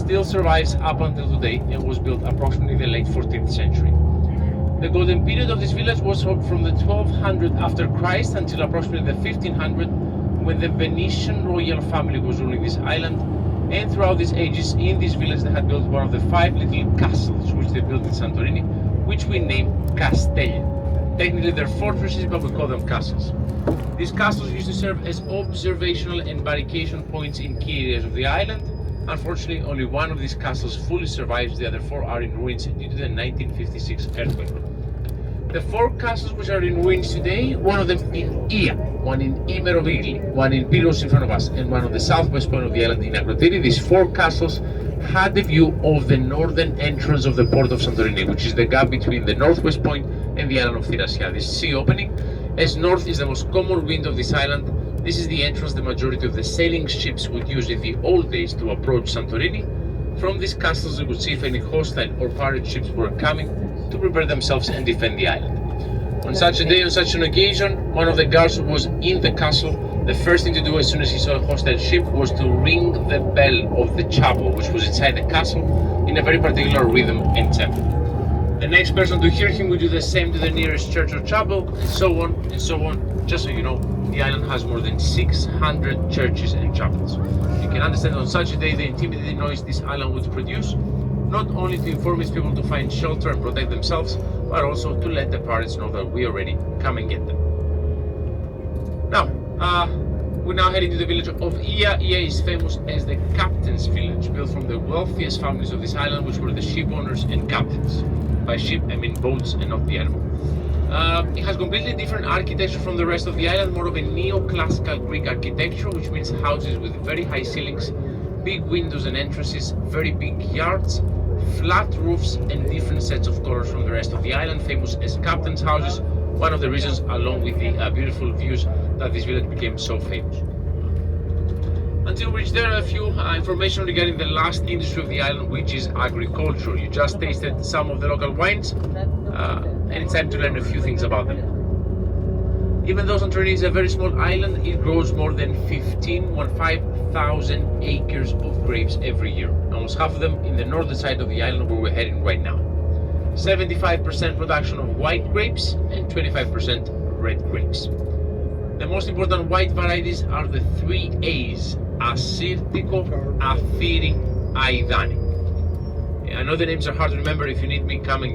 still survives up until today and was built approximately in the late 14th century. The golden period of this village was from the 1200 after Christ until approximately the 1500, when the Venetian royal family was ruling this island. And throughout these ages, in this village they had built one of the 5 little castles which they built in Santorini, which we named Castelli. Technically they're fortresses, but we call them castles. These castles used to serve as observational and barricade points in key areas of the island. Unfortunately, only one of these castles fully survives, the other 4 are in ruins due to the 1956 earthquake. The 4 castles which are in ruins today, one of them in Ia, one in Imerovigli, one in Pylos in front of us, and one on the southwest point of the island in Akrotiri. These 4 castles had the view of the northern entrance of the port of Santorini, which is the gap between the northwest point and the island of Thirasia. This sea opening, as north is the most common wind of this island, this is the entrance the majority of the sailing ships would use in the old days to approach Santorini. From these castles you could see if any hostile or pirate ships were coming to prepare themselves and defend the island. On such a day, on such an occasion, one of the guards who was in the castle, the first thing to do as soon as he saw a hostile ship was to ring the bell of the chapel, which was inside the castle, in a very particular rhythm and tempo. The next person to hear him would do the same to the nearest church or chapel, and so on and so on. Just so you know, the island has more than 600 churches and chapels. You can understand on such a day the intimidating noise this island would produce, not only to inform its people to find shelter and protect themselves, but also to let the pirates know that we are ready, come and get them. Now, we're now heading to the village of Ia. Ia is famous as the captain's village, built from the wealthiest families of this island, which were the ship owners and captains. By ship, I mean boats and not the animal. It has completely different architecture from the rest of the island, more of a neoclassical Greek architecture, which means houses with very high ceilings, big windows and entrances, very big yards, flat roofs, and different sets of colors from the rest of the island, famous as captain's houses, one of the reasons, along with the beautiful views, that this village became so famous. Until we reach there, a few information regarding the last industry of the island, which is agriculture. You just tasted some of the local wines, and it's time to learn a few things about them. Even though Santorini is a very small island, it grows more than 15,000 acres of grapes every year, almost half of them in the northern side of the island where we're heading right now. 75% production of white grapes and 25% red grapes. The most important white varieties are the 3 A's, Assyrtiko, Athiri, Aidani. I know the names are hard to remember. If you need me, come to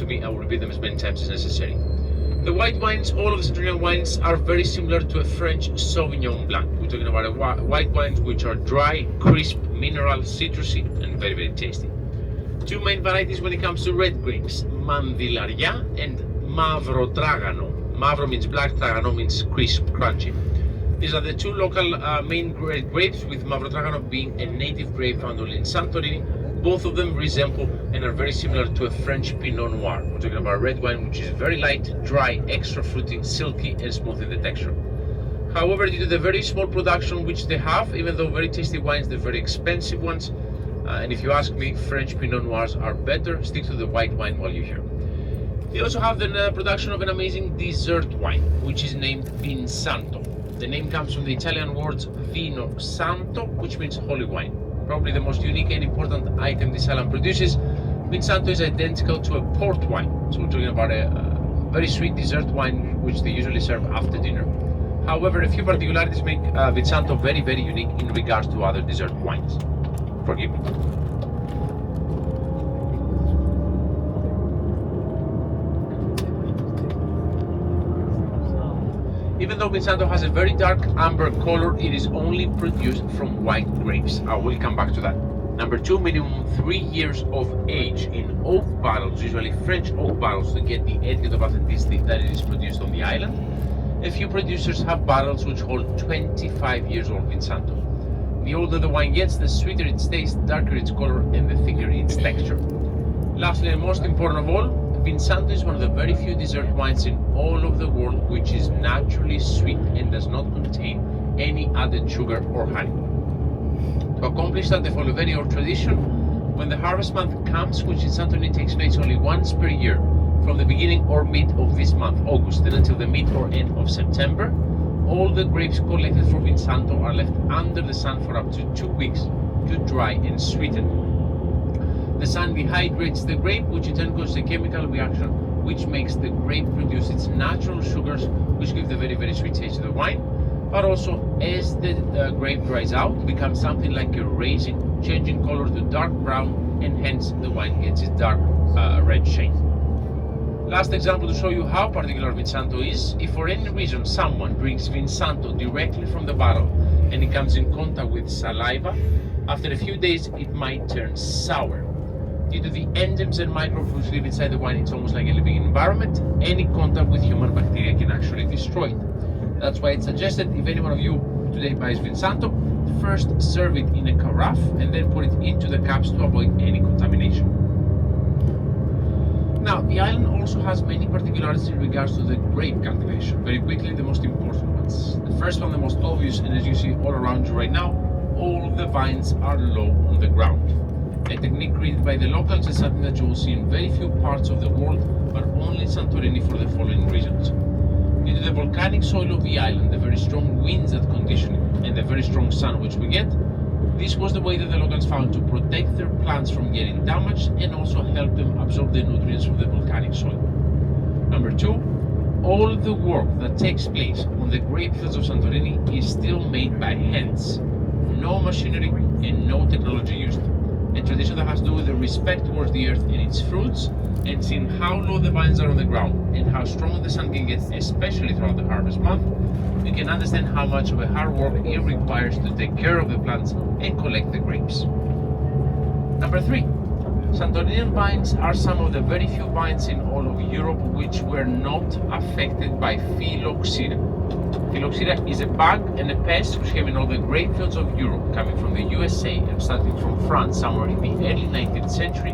me. I will repeat them as many times as necessary. The white wines, all of the Santorinian wines, are very similar to a French Sauvignon Blanc. We're talking about white wines which are dry, crisp, mineral, citrusy, and very, very tasty. 2 main varieties when it comes to red grapes, Mandilaria and Mavro Dragano. Mavro means black, Dragano means crisp, crunchy. These are the 2 local main red grapes, with Mavro Dragano being a native grape found only in Santorini. Both of them resemble and are very similar to a French Pinot Noir. We're talking about red wine which is very light, dry, extra fruity, silky, and smooth in the texture. However, due to the very small production which they have, even though very tasty wines, they're very expensive ones. And if you ask me, French Pinot Noirs are better. Stick to the white wine while you're here. They also have the production of an amazing dessert wine, which is named Vinsanto. The name comes from the Italian words vino santo, which means holy wine. Probably the most unique and important item this island produces. Vinsanto is identical to a port wine. So we're talking about a very sweet dessert wine, which they usually serve after dinner. However, a few particularities make Vinsanto very, very unique in regards to other dessert wines. Forgive me. Even though Vinsanto has a very dark amber color, it is only produced from white grapes. I will come back to that. Number 2, minimum 3 years of age in oak barrels, usually French oak barrels, to get the etiquette of authenticity that it is produced on the island. A few producers have barrels which hold 25 years old Vinsanto. The older the wine gets, the sweeter its taste, darker its color, and the thicker its texture. Lastly, and most important of all, Vinsanto is one of the very few dessert wines in all of the world which is naturally sweet and does not contain any added sugar or honey. To accomplish that, they follow a very old tradition. When the harvest month comes, which in Santorini takes place only once per year, from the beginning or mid of this month, August, and until the mid or end of September, all the grapes collected for Vinsanto are left under the sun for up to 2 weeks to dry and sweeten. The sun dehydrates the grape, which in turn causes a chemical reaction which makes the grape produce its natural sugars, which give the very, very sweet taste to the wine. But also, as the grape dries out, it becomes something like a raisin, changing color to dark brown, and hence the wine gets its dark red shade. Last example to show you how particular Vinsanto is: if for any reason someone drinks Vinsanto directly from the bottle and it comes in contact with saliva, after a few days it might turn sour. Due to the enzymes and microbes which live inside the wine, it's almost like a living environment. Any contact with human bacteria can actually destroy it. That's why it's suggested, if any one of you today buys Vinsanto, first serve it in a carafe and then put it into the cups to avoid any contamination. Now, the island also has many particularities in regards to the grape cultivation. Very quickly, the most important ones. The first one, the most obvious, and as you see all around you right now, all of the vines are low on the ground. A technique created by the locals is something that you will see in very few parts of the world, but only in Santorini for the following reasons. Due to the volcanic soil of the island, the very strong winds that condition it, and the very strong sun which we get, this was the way that the locals found to protect their plants from getting damaged and also help them absorb the nutrients of the volcanic soil. Number two, all the work that takes place on the grape fields of Santorini is still made by hands. No machinery and no technology used. A tradition that has to do with the respect towards the earth and its fruits, and seeing how low the vines are on the ground and how strong the sun can get, especially throughout the harvest month, you can understand how much of a hard work it requires to take care of the plants and collect the grapes. Number three, Santorinian vines are some of the very few vines in all of Europe which were not affected by phylloxera. Phylloxera is a bug and a pest which came in all the grape fields of Europe, coming from the USA and starting from France somewhere in the early 19th century,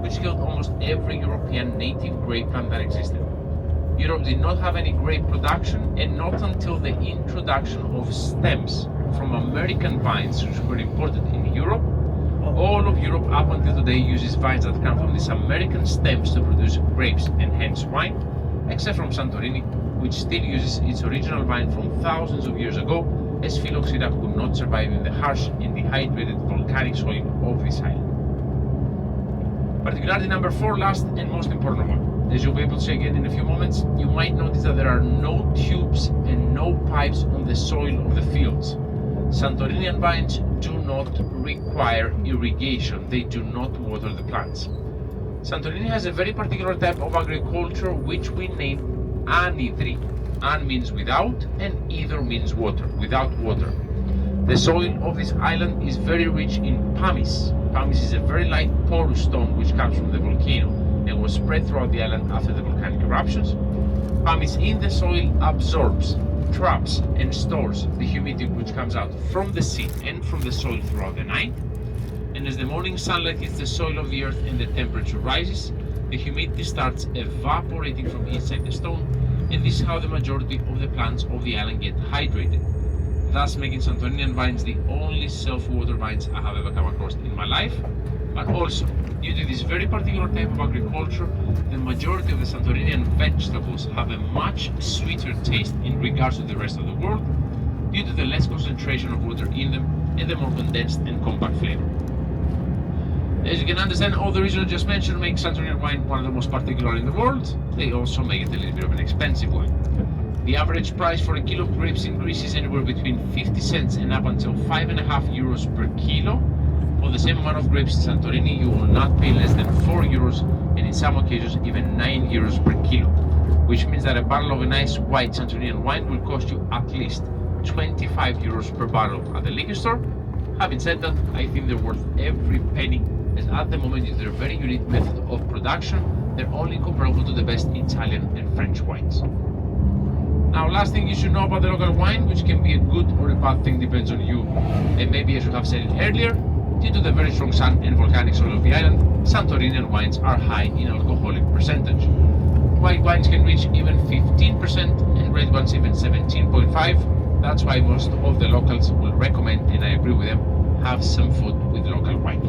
which killed almost every European native grape plant that existed. Europe did not have any grape production, and not until the introduction of stems from American vines which were imported in Europe, all of Europe up until today uses vines that come from these American stems to produce grapes and hence wine, except from Santorini, which still uses its original vine from thousands of years ago, as phylloxera could not survive in the harsh and dehydrated volcanic soil of this island. Particularity number four, last and most important one. As you'll be able to see again in a few moments, you might notice that there are no tubes and no pipes on the soil of the fields. Santorinian vines do not require irrigation. They do not water the plants. Santorini has a very particular type of agriculture which we name anhydri. An means without and either means water, without water. The soil of this island is very rich in pumice. Pumice is a very light porous stone which comes from the volcano and was spread throughout the island after the volcanic eruptions. Pumice in the soil absorbs, traps and stores the humidity which comes out from the sea and from the soil throughout the night. And as the morning sunlight hits the soil of the earth and the temperature rises, the humidity starts evaporating from inside the stone, and this is how the majority of the plants of the island get hydrated, thus making Santorinian vines the only self-water vines I have ever come across in my life. But also, due to this very particular type of agriculture, the majority of the Santorinian vegetables have a much sweeter taste in regards to the rest of the world, due to the less concentration of water in them and the more condensed and compact flavor. As you can understand, all the reasons I just mentioned make Santorinian wine one of the most particular in the world. They also make it a little bit of an expensive wine. The average price for a kilo of grapes increases anywhere between 50 cents and up until 5.5 euros per kilo. For the same amount of grapes in Santorini, you will not pay less than 4 euros, and in some occasions even 9 euros per kilo, which means that a bottle of a nice white Santorinian wine will cost you at least 25 euros per bottle at the liquor store. Having said that, I think they're worth every penny, as at the moment, due to their very unique method of production, they're only comparable to the best Italian and French wines. Now, last thing you should know about the local wine, which can be a good or a bad thing, depends on you, and maybe I should have said it earlier, due to the very strong sun and volcanic soil of the island, Santorinian wines are high in alcoholic percentage. White wines can reach even 15% and red ones even 17.5. That's why most of the locals will recommend, and I agree with them, have some food with local wine.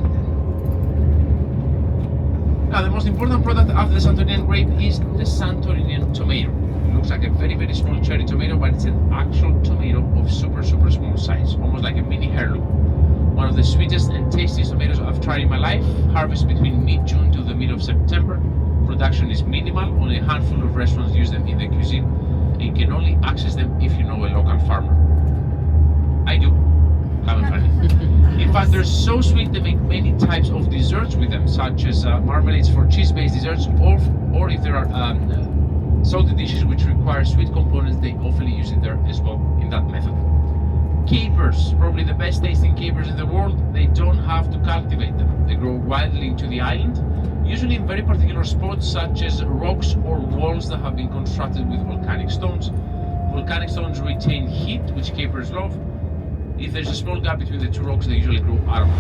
Now, the most important product after the Santorinian grape is the Santorinian tomato. It looks like a very, very small cherry tomato, but it's an actual tomato of super, super small size, almost like a mini heirloom. One of the sweetest and tastiest tomatoes I've tried in my life. Harvest between mid-June to the middle of September. Production is minimal, only a handful of restaurants use them in their cuisine, and you can only access them if you know a local farmer. I do. Having fun. In fact, they're so sweet they make many types of desserts with them, such as marmalades for cheese-based desserts, or if there are salty dishes which require sweet components, they often use it there as well in that method. Capers, probably the best tasting capers in the world. They don't have to cultivate them. They grow wildly into the island, usually in very particular spots such as rocks or walls that have been constructed with volcanic stones. Volcanic stones retain heat, which capers love. If there's a small gap between the two rocks, they usually grow aroma.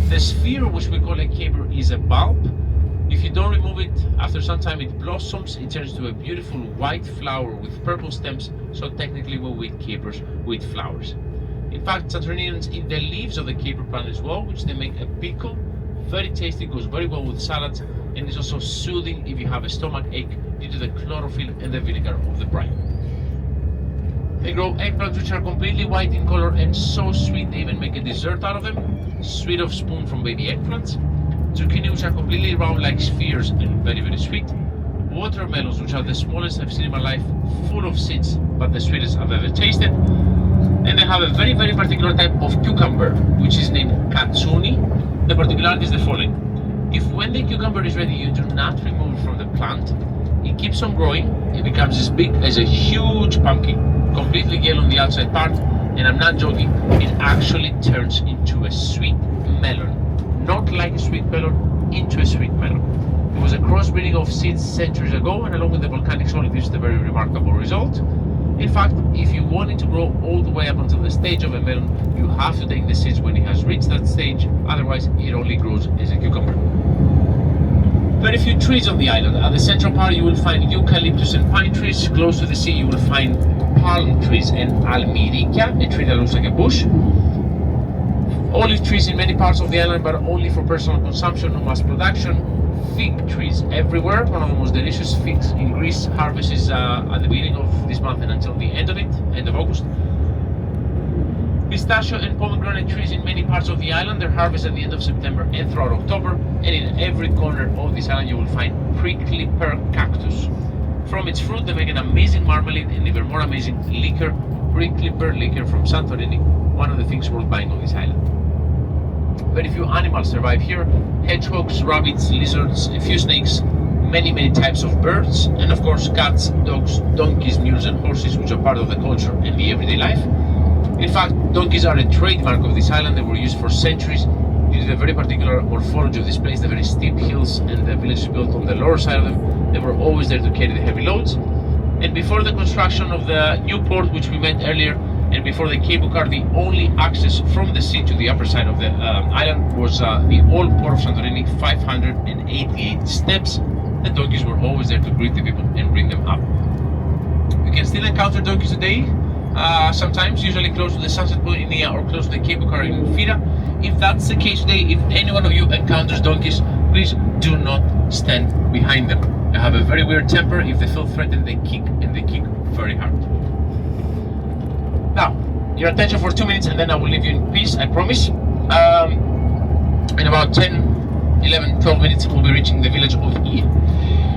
The sphere, which we call a caper, is a bulb. If you don't remove it, after some time it blossoms, it turns to a beautiful white flower with purple stems, so technically we eat capers with flowers. In fact, Santorinians eat the leaves of the caper plant as well, which they make a pickle. Very tasty, goes very well with salads, and is also soothing if you have a stomach ache due to the chlorophyll and the vinegar of the brine. They grow eggplants which are completely white in color and so sweet they even make a dessert out of them. Sweet of spoon from baby eggplants. Zucchini which are completely round like spheres and very very sweet. Watermelons which are the smallest I've seen in my life, full of seeds but the sweetest I've ever tasted. And they have a very very particular type of cucumber which is named katsuni. The particularity is the following. If when the cucumber is ready you do not remove it from the plant, it keeps on growing, it becomes as big as a huge pumpkin, completely yellow on the outside part, and I'm not joking, it actually turns into a sweet melon. Not like a sweet melon, into a sweet melon. It was a crossbreeding of seeds centuries ago, and along with the volcanic soil, it is a very remarkable result. In fact, if you want it to grow all the way up until the stage of a melon, you have to take the seeds when it has reached that stage, otherwise it only grows as a cucumber. Very few trees on the island. At the central part you will find eucalyptus and pine trees. Close to the sea you will find palm trees and almirica, a tree that looks like a bush. Olive trees in many parts of the island, but only for personal consumption, no mass production. Fig trees everywhere. One of the most delicious figs in Greece. Harvest is at the beginning of this month and until the end of August. Pistachio and pomegranate trees in many parts of the island. They're harvested at the end of September and throughout October. And in every corner of this island you will find prickly pear cactus. From its fruit they make an amazing marmalade and even more amazing liquor, prickly pear liquor from Santorini, one of the things worth buying on this island. Very few animals survive here. Hedgehogs, rabbits, lizards, a few snakes, many types of birds, and of course cats, dogs, donkeys, mules and horses, which are part of the culture and the everyday life. In fact, donkeys are a trademark of this island. They were used for centuries due to the very particular morphology of this place, the very steep hills, and the village is built on the lower side of them. They were always there to carry the heavy loads. And before the construction of the new port, which we met earlier, and before the cable car, the only access from the sea to the upper side of the island was the old port of Santorini, 588 steps. The donkeys were always there to greet the people and bring them up. You can still encounter donkeys today, sometimes, usually close to the sunset point in Nia or close to the cable car in Fira. If that's the case today, if any one of you encounters donkeys, please do not stand behind them. They have a very weird temper. If they feel threatened, they kick, and they kick very hard. Now, your attention for 2 minutes and then I will leave you in peace, I promise. In about 10, 11, 12 minutes we'll be reaching the village of Ie.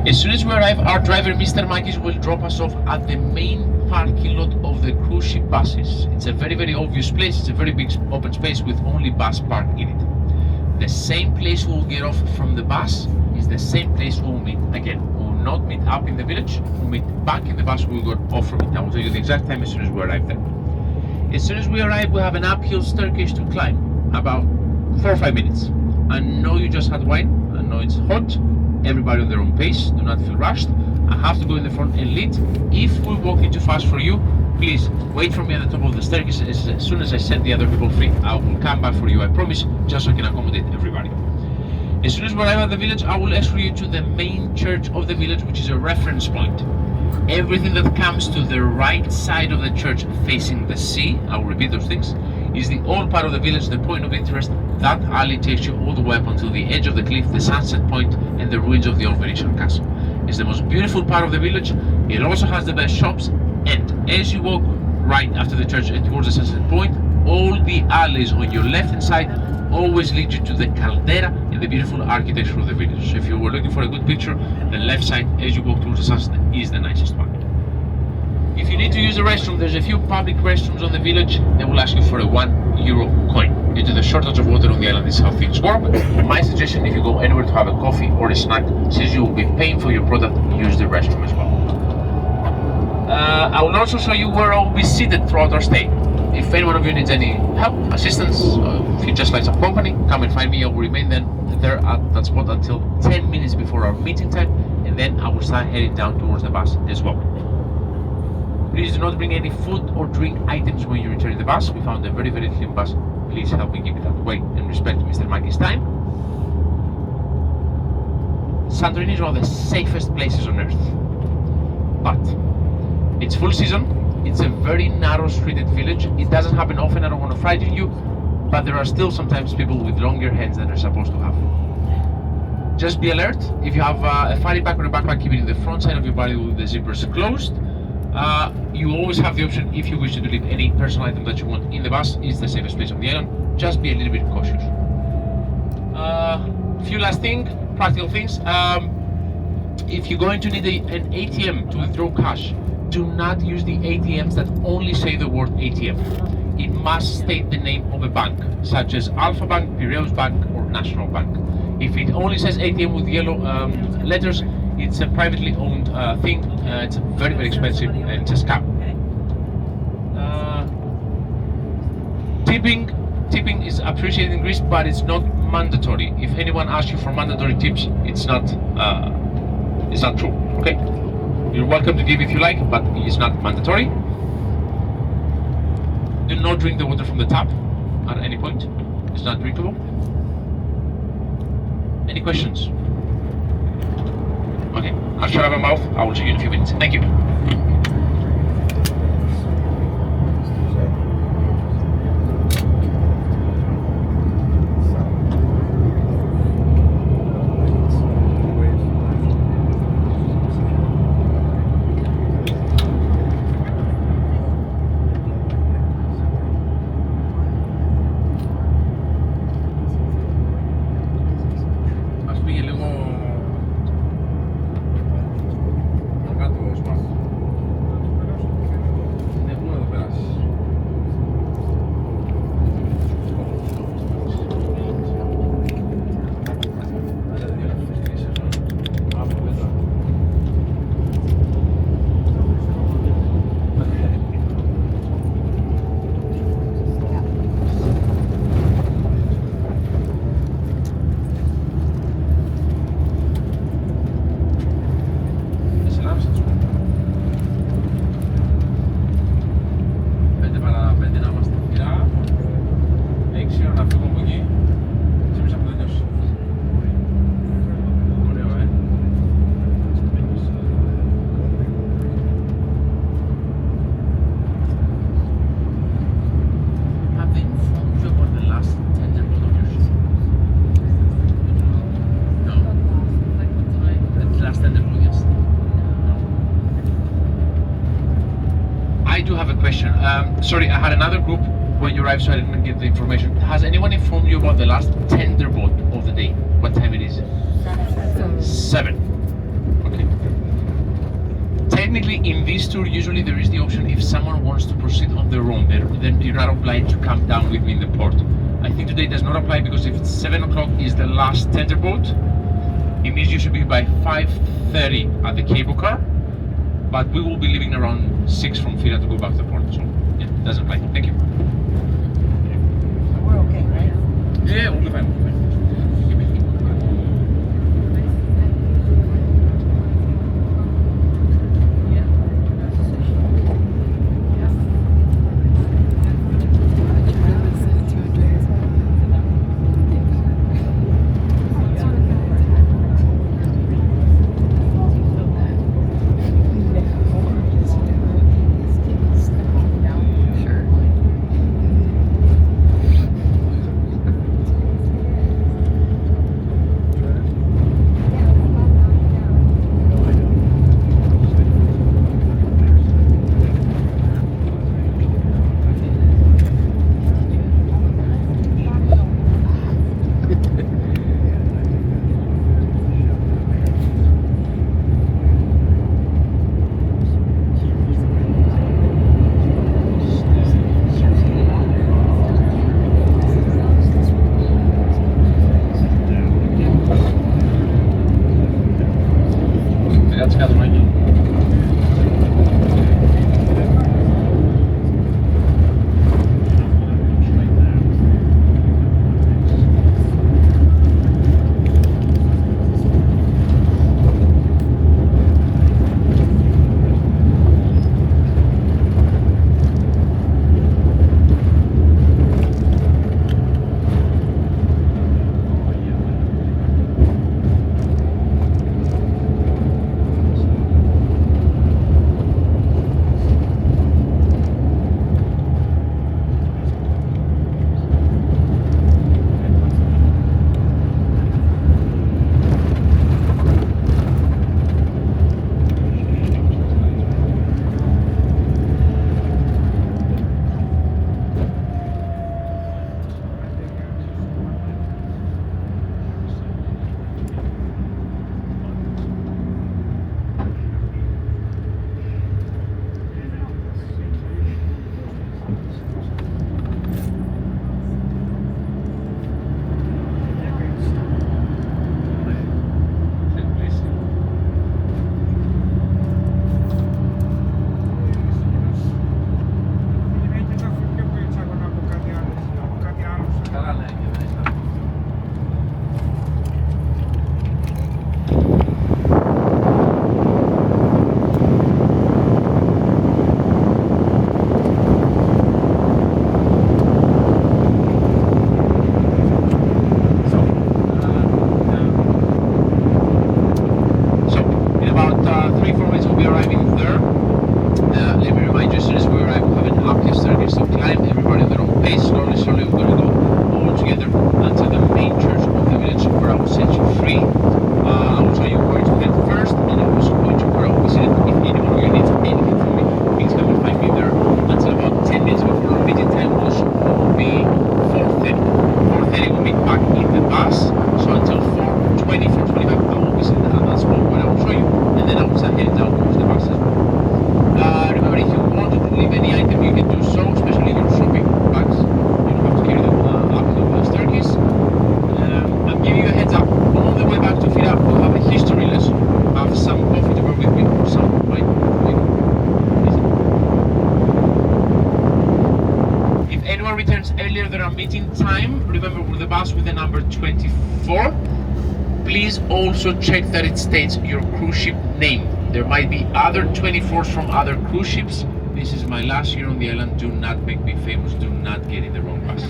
As soon as we arrive, our driver Mr. Makis will drop us off at the main parking lot of the cruise ship buses. It's a very obvious place. It's a very big open space with only bus park in it. The same place we will get off from the bus is the same place we will meet again. We will not meet up in the village, we'll meet back in the bus we will get off from it. I will tell you the exact time as soon as we arrive there. As soon as we arrive, we have an uphill staircase to climb, about 4 or 5 minutes. I know you just had wine, I know it's hot, everybody on their own pace, do not feel rushed. I have to go in the front and lead. If we're walking too fast for you, please wait for me at the top of the staircase. As soon as I set the other people free, I will come back for you, I promise, just so I can accommodate everybody. As soon as we arrive at the village, I will escort you to the main church of the village, which is a reference point. Everything that comes to the right side of the church facing the sea, I will repeat those things, is the old part of the village, the point of interest. That alley takes you all the way up until the edge of the cliff, the sunset point, and the ruins of the old Venetian castle. It's the most beautiful part of the village. It also has the best shops, and as you walk right after the church and towards the sunset point, All the alleys on your left hand side always lead you to the caldera and the beautiful architecture of the village. So if you were looking for a good picture, the left side as you walk towards the sunset is the nicest one. If you need to use the restroom, there's a few public restrooms on the village. They will ask you for a €1 coin. Due to the shortage of water on the island, this is how things work. My suggestion, if you go anywhere to have a coffee or a snack, since you will be paying for your product, use the restroom as well. I will also show you where I will be seated throughout our stay. If any one of you needs any help, assistance, if you just like some company, come and find me. I will remain there at that spot until 10 minutes before our meeting time, and then I will start heading down towards the bus as well. Please do not bring any food or drink items when you return the bus. We found a very, very clean bus. Please help me keep it that way and respect Mr. Mackey's time. Santorini is one of the safest places on earth, but it's full season. It's a very narrow streeted village. It doesn't happen often, I don't want to frighten you, but there are still sometimes people with longer hands than they're supposed to have. Just be alert. If you have a funny pack or a backpack, keep it in the front side of your body with the zippers closed. You always have the option, if you wish to leave any personal item that you want in the bus. It's the safest place on the island. Just be a little bit cautious. Few last things, practical things. If you're going to need an ATM to withdraw cash, do not use the ATMs that only say the word ATM. It must state the name of a bank, such as Alpha Bank, Piraeus Bank, or National Bank. If it only says ATM with yellow letters, it's a privately owned thing. It's very, very expensive, and it's a scam. Tipping is appreciated in Greece, but it's not mandatory. If anyone asks you for mandatory tips, it's not true. Okay. You're welcome to give if you like, but it's not mandatory. Do not drink the water from the tap at any point. It's not drinkable. Any questions? Okay, I'll shut up my mouth. I will see you in a few minutes. Thank you. Sorry, I had another group when you arrived, so I didn't get the information. Has anyone informed you about the last tender boat of the day? What time it is? 7. Okay. Technically, in this tour, usually there is the option if someone wants to proceed on their own, then you're not obliged to come down with me in the port. I think today does not apply because if it's 7 o'clock is the last tender boat, it means you should be by 5:30 at the cable car. But we will be leaving around 6 from Fira to go back to the port. So yeah, it doesn't apply. Thank you. We're okay, right? Yeah, we'll be fine. 24. Please also check that it states your cruise ship name. There might be other 24s from other cruise ships. This is my last year on the island. Do not make me famous. Do not get in the wrong bus.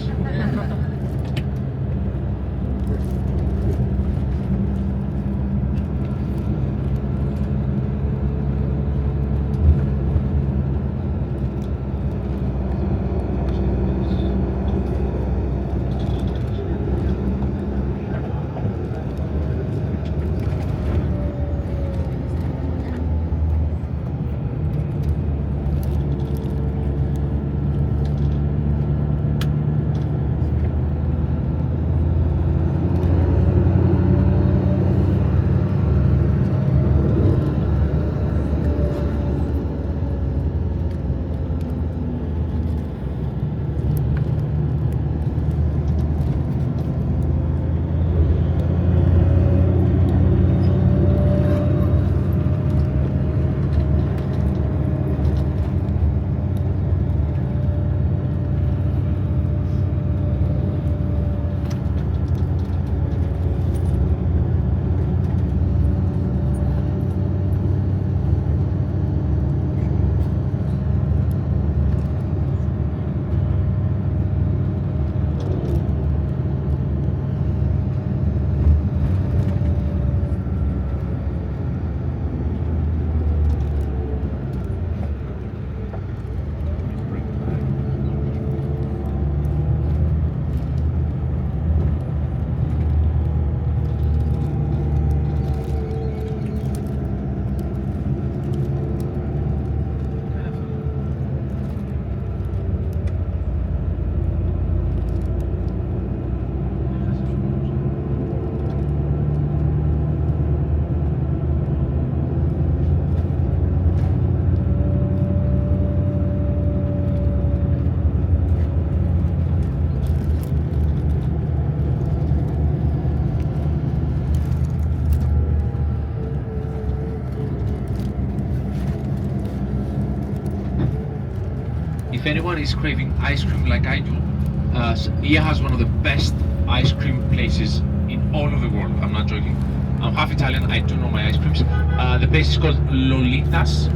If anyone is craving ice cream like I do, Ia has one of the best ice cream places in all of the world. I'm not joking. I'm half Italian, I do know my ice creams. The place is called Lolita's.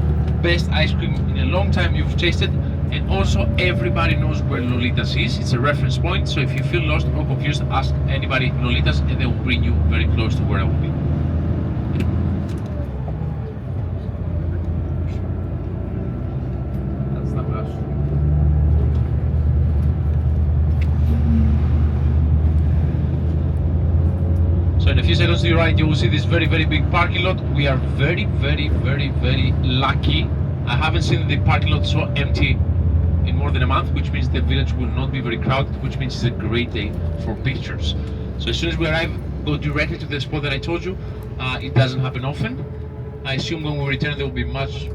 Best ice cream in a long time you've tasted. And also everybody knows where Lolita's is. It's a reference point, so if you feel lost or confused, ask anybody Lolita's and they will bring you very close to where I will be. So in a few seconds to your right, you will see this very, very big parking lot. We are very, very, very, very lucky. I haven't seen the parking lot so empty in more than a month, which means the village will not be very crowded, which means it's a great day for pictures. So as soon as we arrive, go directly to the spot that I told you. It doesn't happen often. I assume when we return there will be much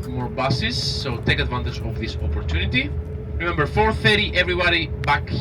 more buses, so take advantage of this opportunity. Remember, 4:30, everybody back here.